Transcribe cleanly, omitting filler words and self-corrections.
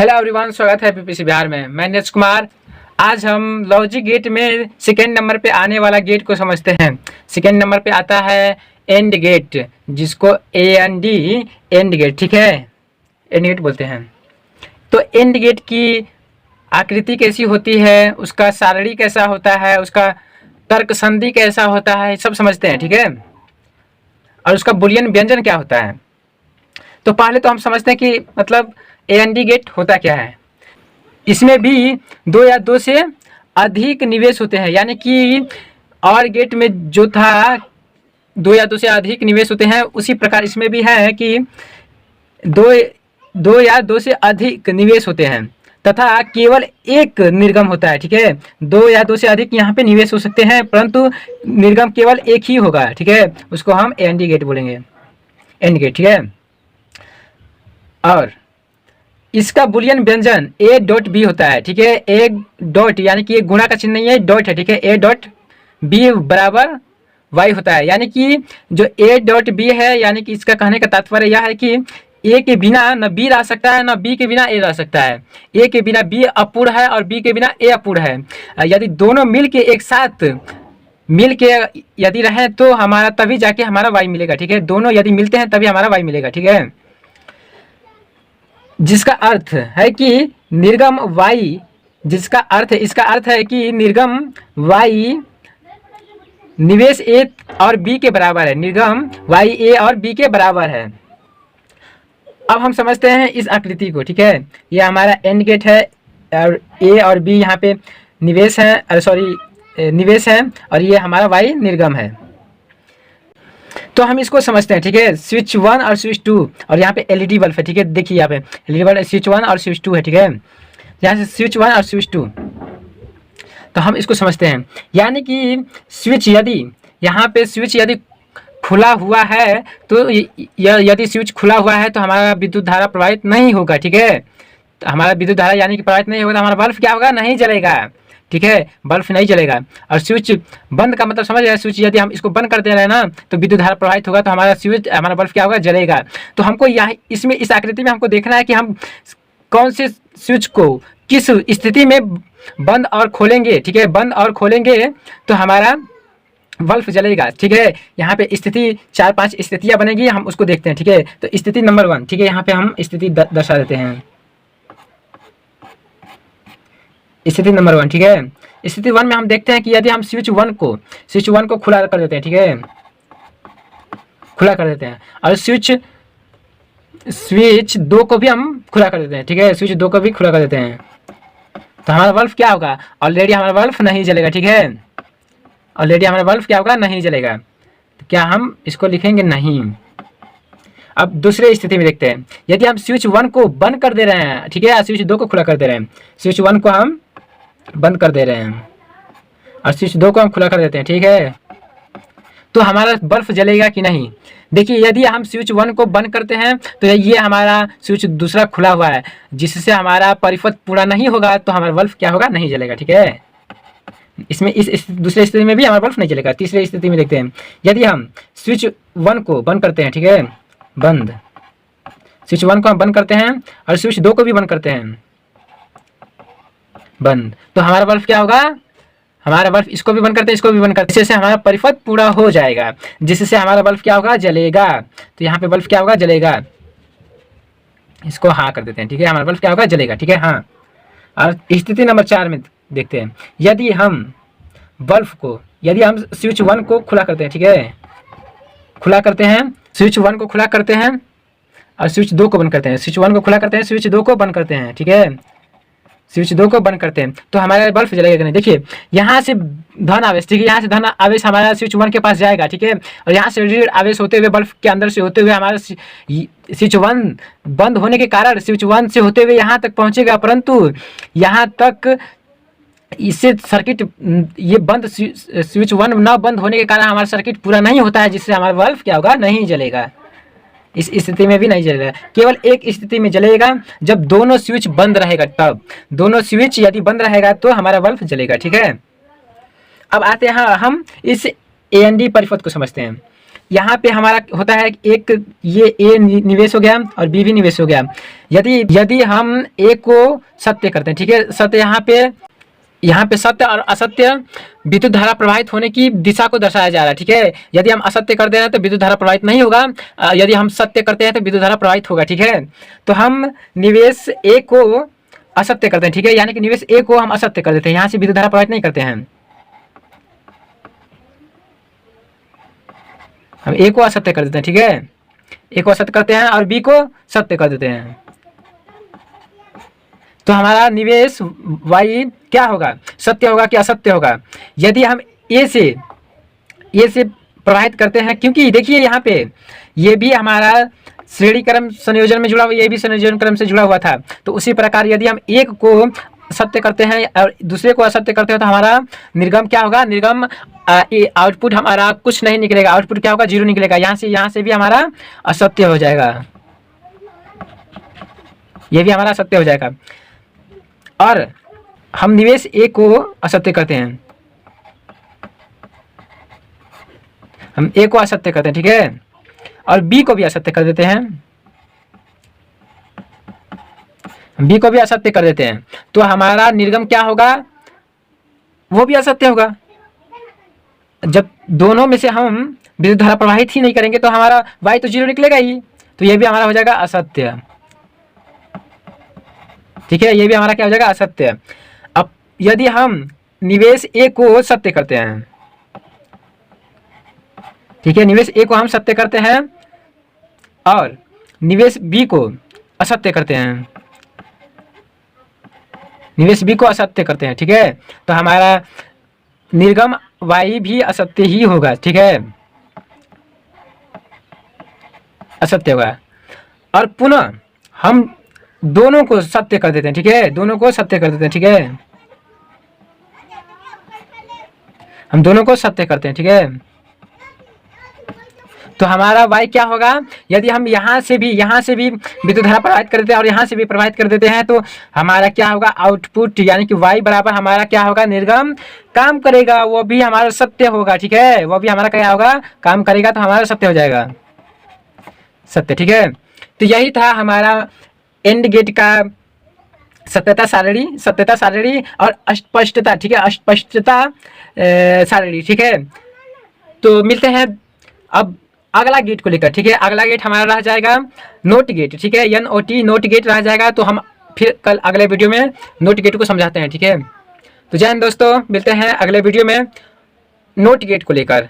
Hello everyone, स्वागत है PPC Bihar में। मैं नीरज कुमार। आज हम लॉजिक गेट में सेकेंड नंबर पे आने वाला गेट को समझते हैं। सेकेंड नंबर पे आता है एंड गेट, जिसको AND एंड गेट, ठीक है, एंड गेट बोलते हैं। तो एंड गेट की आकृति कैसी होती है, उसका सारणी कैसा होता है, उसका तर्क संधि कैसा होता है, सब समझते हैं, ठीक है। और उसका बुलियन व्यंजन क्या होता है। तो पहले तो हम समझते हैं कि मतलब AND गेट होता क्या है। इसमें भी दो या दो से अधिक निवेश होते हैं, यानी कि और गेट में जो था दो या दो से अधिक निवेश होते हैं, उसी प्रकार इसमें भी है कि दो या दो से अधिक निवेश होते हैं तथा केवल एक निर्गम होता है, ठीक है। दो या दो से अधिक यहाँ पे निवेश हो सकते हैं, परंतु निर्गम केवल एक ही होगा, ठीक है। उसको हम AND गेट बोलेंगे, एंड गेट, ठीक है। और इसका बुलियन व्यंजन A.B होता है, ठीक है। ए डॉट यानी कि एक गुणा का चिन्ह नहीं है, डॉट है, ठीक है। A.B बराबर y होता है, यानी कि जो A.B है, यानी कि इसका कहने का तात्पर्य यह है कि A के बिना न B रह सकता है, न B के बिना A रह सकता है। A के बिना B अपूर्ण है और B के बिना A अपूर्ण है। यदि दोनों मिल के एक साथ मिल के यदि रहें तो हमारा तभी जाके हमारा y मिलेगा, ठीक है। दोनों यदि मिलते हैं तभी हमारा y मिलेगा, ठीक है। जिसका अर्थ है कि निर्गम y, जिसका अर्थ है, इसका अर्थ है कि निर्गम y निवेश A और B के बराबर है। निर्गम y A और B के बराबर है। अब हम समझते हैं इस आकृति को, ठीक है। ये हमारा एंड गेट है और A और B यहाँ पे निवेश है, निवेश है, और ये हमारा y निर्गम है। तो हम इसको समझते हैं, ठीक है। स्विच 1 और स्विच 2, और यहाँ पे LED बल्ब है, ठीक है। देखिए यहाँ पे LED बल्ब, स्विच 1 और स्विच 2 है, ठीक है। यहाँ से स्विच 1 और स्विच 2, तो हम इसको समझते हैं। यानी कि स्विच यदि यहाँ पे स्विच यदि खुला हुआ है तो यदि स्विच खुला हुआ है तो हमारा विद्युत धारा प्रवाहित नहीं होगा, ठीक है। तो हमारा विद्युत धारा यानी कि प्रवाहित नहीं होगा, तो हमारा बल्ब क्या होगा, नहीं जलेगा, ठीक है। बल्ब नहीं जलेगा। और स्विच बंद का मतलब समझ रहे हैं। स्विच यदि हम इसको बंद कर दे रहे हैं ना, तो विद्युत धारा प्रवाहित होगा, तो हमारा बल्ब क्या होगा, जलेगा। तो हमको यहाँ इसमें इस आकृति में हमको देखना है कि हम कौन से स्विच को किस स्थिति में बंद और खोलेंगे, ठीक है। बंद और खोलेंगे तो हमारा बल्ब जलेगा, ठीक है। यहाँ पे स्थिति 4-5 स्थितियाँ बनेगी, हम उसको देखते हैं, ठीक है। तो स्थिति नंबर 1, ठीक है, यहाँ पे हम स्थिति दर्शा देते हैं। स्थिति नंबर 1, ठीक है। स्थिति 1 में हम देखते हैं कि यदि हम स्विच 1 को खुला कर देते हैं, ठीक है, खुला कर देते हैं, और स्विच 2 को भी हम खुला कर देते हैं, ठीक है। स्विच 2 को भी खुला कर देते हैं, तो हमारा बल्ब क्या होगा, ऑलरेडी हमारा बल्ब नहीं जलेगा, ठीक है। ऑलरेडी हमारा बल्ब क्या होगा, नहीं जलेगा। तो क्या हम इसको लिखेंगे, नहीं। अब दूसरे स्थिति में देखते हैं। यदि हम स्विच 1 को बंद कर दे रहे हैं, ठीक है, स्विच 2 को खुला कर दे रहे हैं। स्विच 1 को हम बंद कर दे रहे हैं और स्विच 2 को हम खुला कर देते हैं, ठीक है। तो हमारा बल्ब जलेगा कि नहीं। देखिए, यदि हम स्विच 1 को बंद करते हैं तो ये हमारा स्विच दूसरा खुला हुआ है, जिससे हमारा परिपथ पूरा नहीं होगा, तो हमारा बल्ब क्या होगा, नहीं जलेगा, ठीक है। इसमें इस दूसरे स्थिति में भी हमारा बल्ब नहीं जलेगा। तीसरे स्थिति में देखते हैं। यदि हम स्विच 1 को बंद करते हैं, ठीक है, बंद, स्विच 1 को हम बंद करते हैं और स्विच 2 को भी बंद करते हैं, बंद, तो हमारा बल्ब क्या होगा, हमारा बल्ब, इसको भी बंद करते हैं, इसको भी बंद करते हैं, जिससे हमारा परिपथ पूरा हो जाएगा, जिससे हमारा बल्ब क्या होगा, जलेगा। तो यहाँ पे बल्ब क्या होगा, जलेगा। इसको हाँ कर देते हैं, ठीक है, हमारा बल्ब क्या होगा, जलेगा, ठीक है, हाँ। और स्थिति नंबर 4 में देखते हैं। यदि हम स्विच 1 को खुला करते हैं, ठीक है, खुला करते हैं, स्विच 1 को खुला करते हैं और स्विच 2 को बंद करते हैं। स्विच 1 को खुला करते हैं, स्विच 2 को बंद करते हैं, ठीक है, स्विच 2 को बंद करते हैं, तो हमारा बल्ब जलेगा कि नहीं। देखिए, यहाँ से धन आवेश, ठीक है, यहाँ से धन आवेश हमारा स्विच 1 के पास जाएगा, ठीक है, और यहाँ से ऋण आवेश होते हुए बल्ब के अंदर से होते हुए हमारा स्विच 1 बंद होने के कारण स्विच 1 से होते हुए यहाँ तक पहुँचेगा, परंतु यहाँ तक इससे सर्किट, ये बंद स्विच 1 न बंद होने के कारण हमारा सर्किट पूरा नहीं होता है, जिससे हमारा बल्ब क्या होगा, नहीं जलेगा। इस स्थिति में भी नहीं जलेगा। केवल एक स्थिति में जलेगा, जब दोनों स्विच बंद रहेगा, तब दोनों स्विच यदि बंद रहेगा तो हमारा बल्ब जलेगा, ठीक है। अब आते हैं हम इस AND परिपथ को समझते हैं। यहाँ पे हमारा होता है एक ये ए निवेश हो गया और बी भी निवेश हो गया। यदि हम ए को सत्य करते हैं, ठीक है, सत्य यहाँ पे सत्य और असत्य विद्युत धारा प्रवाहित होने की दिशा को दर्शाया जा रहा है, ठीक है। यदि हम असत्य कर दे रहे हैं तो विद्युत धारा प्रवाहित नहीं होगा, यदि हम सत्य करते हैं तो विद्युत धारा प्रवाहित होगा, ठीक है। तो हम निवेश ए को असत्य करते हैं, ठीक है, यानी कि निवेश ए को हम असत्य कर देते हैं, यहाँ से विद्युत धारा प्रवाहित नहीं करते हैं। हम ए को असत्य कर देते हैं, ठीक है, ए को असत्य करते हैं और बी को सत्य कर देते हैं। तो हमारा निवेश वाई क्या होगा, सत्य होगा कि असत्य होगा। यदि हम ए से प्रवाहित करते हैं, क्योंकि देखिए यहाँ पे ये भी हमारा श्रेणी क्रम संयोजन में जुड़ा हुआ, ये भी संयोजन क्रम से जुड़ा हुआ था। तो उसी प्रकार यदि हम एक को सत्य करते हैं और दूसरे को असत्य करते हैं तो हमारा निर्गम क्या होगा, निर्गम आउटपुट हमारा कुछ नहीं निकलेगा, आउटपुट क्या होगा, 0 निकलेगा। यहाँ से भी हमारा असत्य हो जाएगा, ये भी हमारा असत्य हो जाएगा। और हम निवेश ए को असत्य करते हैं, हम ए को असत्य करते हैं, ठीक है, और बी को भी असत्य कर देते हैं, बी को भी असत्य कर देते हैं। तो हमारा निर्गम क्या होगा, वो भी असत्य होगा। जब दोनों में से हम विद्युत धारा प्रवाहित ही नहीं करेंगे तो हमारा वाई तो 0 निकलेगा ही, तो ये भी हमारा हो जाएगा असत्य, ठीक है, ये भी हमारा क्या हो जाएगा, असत्य। अब यदि हम निवेश ए को सत्य करते हैं, ठीक है, निवेश ए को हम सत्य करते हैं और निवेश बी को असत्य करते हैं, निवेश बी को असत्य करते हैं, ठीक है, तो हमारा निर्गम वाई भी असत्य ही होगा, ठीक है, असत्य होगा। और पुनः हम दोनों को सत्य कर देते हैं, ठीक है, दोनों को सत्य कर देते हैं, ठीक है, हम दोनों को सत्य करते हैं, ठीक है। तो हमारा y क्या होगा, यदि हम यहाँ से भी विद्युत धारा प्रवाहित कर देते हैं और यहाँ से भी प्रवाहित कर देते हैं तो हमारा क्या होगा, आउटपुट यानी कि y बराबर हमारा क्या होगा, निर्गम काम करेगा, वो भी हमारा सत्य होगा, ठीक है, वो भी हमारा क्या होगा, काम करेगा, तो हमारा सत्य हो जाएगा, सत्य, ठीक है। तो यही था हमारा एंड गेट का सत्यता सारणी और अस्पष्टता, ठीक है, अस्पष्टता सारणी, ठीक है। तो मिलते हैं अब अगला गेट को लेकर, ठीक है, अगला गेट हमारा रह जाएगा नोट गेट, ठीक है, NOT नोट गेट रह जाएगा। तो हम फिर कल अगले वीडियो में नोट गेट को समझाते हैं, ठीक है। तो जय हिंद दोस्तों, मिलते हैं अगले वीडियो में नोट गेट को लेकर।